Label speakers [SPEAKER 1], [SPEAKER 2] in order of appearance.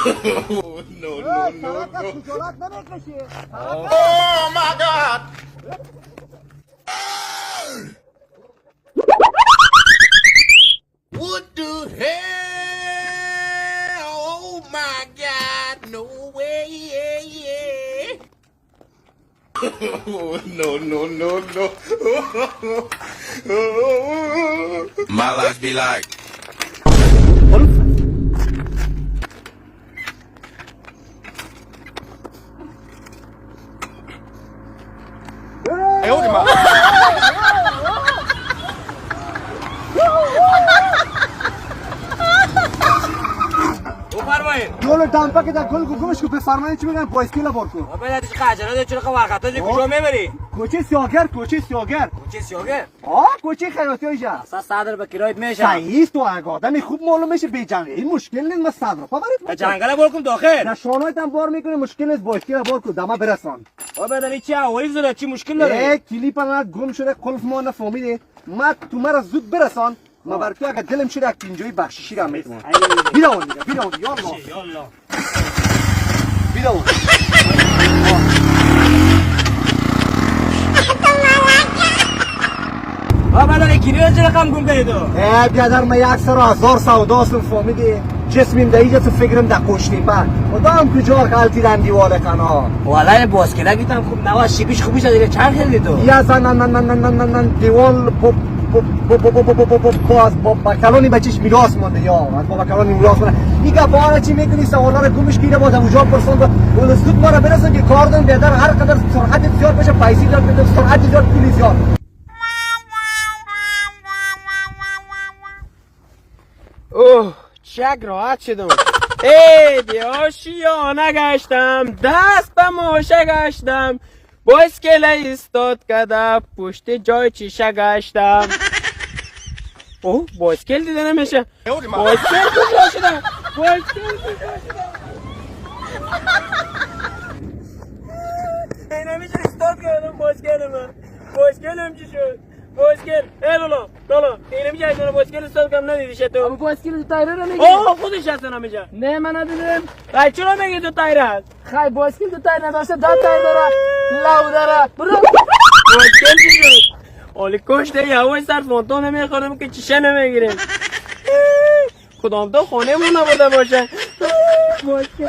[SPEAKER 1] Oh my God! What the hell? Oh my God! No way! No, no, no, no. My life be like.
[SPEAKER 2] 哎呦我的妈！
[SPEAKER 3] بفرمایید.
[SPEAKER 4] جلو دمپا که در گل گمش کو بفرمایید چی میگن بایسکل بار کو
[SPEAKER 3] بابا دیگه خجالت چرا که ورقتا جو کجا میبری؟
[SPEAKER 4] کوچه سیاگر کوچه سیاگر
[SPEAKER 3] کوچه سیاگر؟
[SPEAKER 4] کوچه خیاطی ایجا
[SPEAKER 3] اصلا صدر به کرایت میشه.
[SPEAKER 4] صحیح تو آدم خوب معلوم میشه بی جنگ این مشکل نیست ما صدر
[SPEAKER 3] به جنگل بارکم داخل.
[SPEAKER 4] نشانایت هم بار میکنه مشکل نیست بایسکل بار کو دما برسان
[SPEAKER 3] بابا داری چی هوایی زره چی مشکل داره؟
[SPEAKER 4] کلیپ ما گم شده قلف ما نفهمیده ما تو مرا زود برسان ما بر تو اگه دلم شده یک پینجوی بخششی را میتونم بیرون یا الله بیرون
[SPEAKER 3] بابا داری کلیو چرا کم گم کردی تو؟
[SPEAKER 4] بیادر ما یک سر 1000 سوداستم فهمیدی جسمیم در اینجا تو فکرم در کشتی پا خدام کجا غلطی دن دیواره کنا
[SPEAKER 3] والله باسکلا گیتم خوب نوا شیبیش خوبی شده چند خیلی تو؟
[SPEAKER 4] یا نه دیوال با کلانی بچیش میراث مونده یا با کلانی میراث مونده دیگه بارا چی میکنی سوالا رو گمش کیره باز اونجا پرسوند اون زود ما رو برسون که کار دارم بیادر هر قدر سرعت زیاد بشه پیسې زیاد بده سرعت زیاد پول زیاد
[SPEAKER 2] اوه چک راحت شدم ای بیاشیا نگشتم دست به ماشه گشتم بایسکل ایستاد کده پشت جای چیشه گشتم اوه بایسکل دیده نمیشه بایسکل کجا شدم بایسکل کجا شدم
[SPEAKER 3] ای نمیشه استارت کردم بایسکلم چی شد؟ بایسکل لالا اینه میگه اینا بایسکل استارت کردم ندیدی تو؟
[SPEAKER 2] اما بایسکل تو تایره رو میگه
[SPEAKER 3] اوه خودش هست نمیشه
[SPEAKER 2] نه من ندیدم
[SPEAKER 3] خیلی چرا میگه تو تایره هست؟
[SPEAKER 2] خیلی بایسکل تو تایر نداشته دا تایر داره لو داره برو
[SPEAKER 3] بایسکل چی شد؟ آلی کشته یه هوای سر فانتون نمیخورم که چیشه نمیگیریم کدام تو خانه مون نبوده باشه بایسکل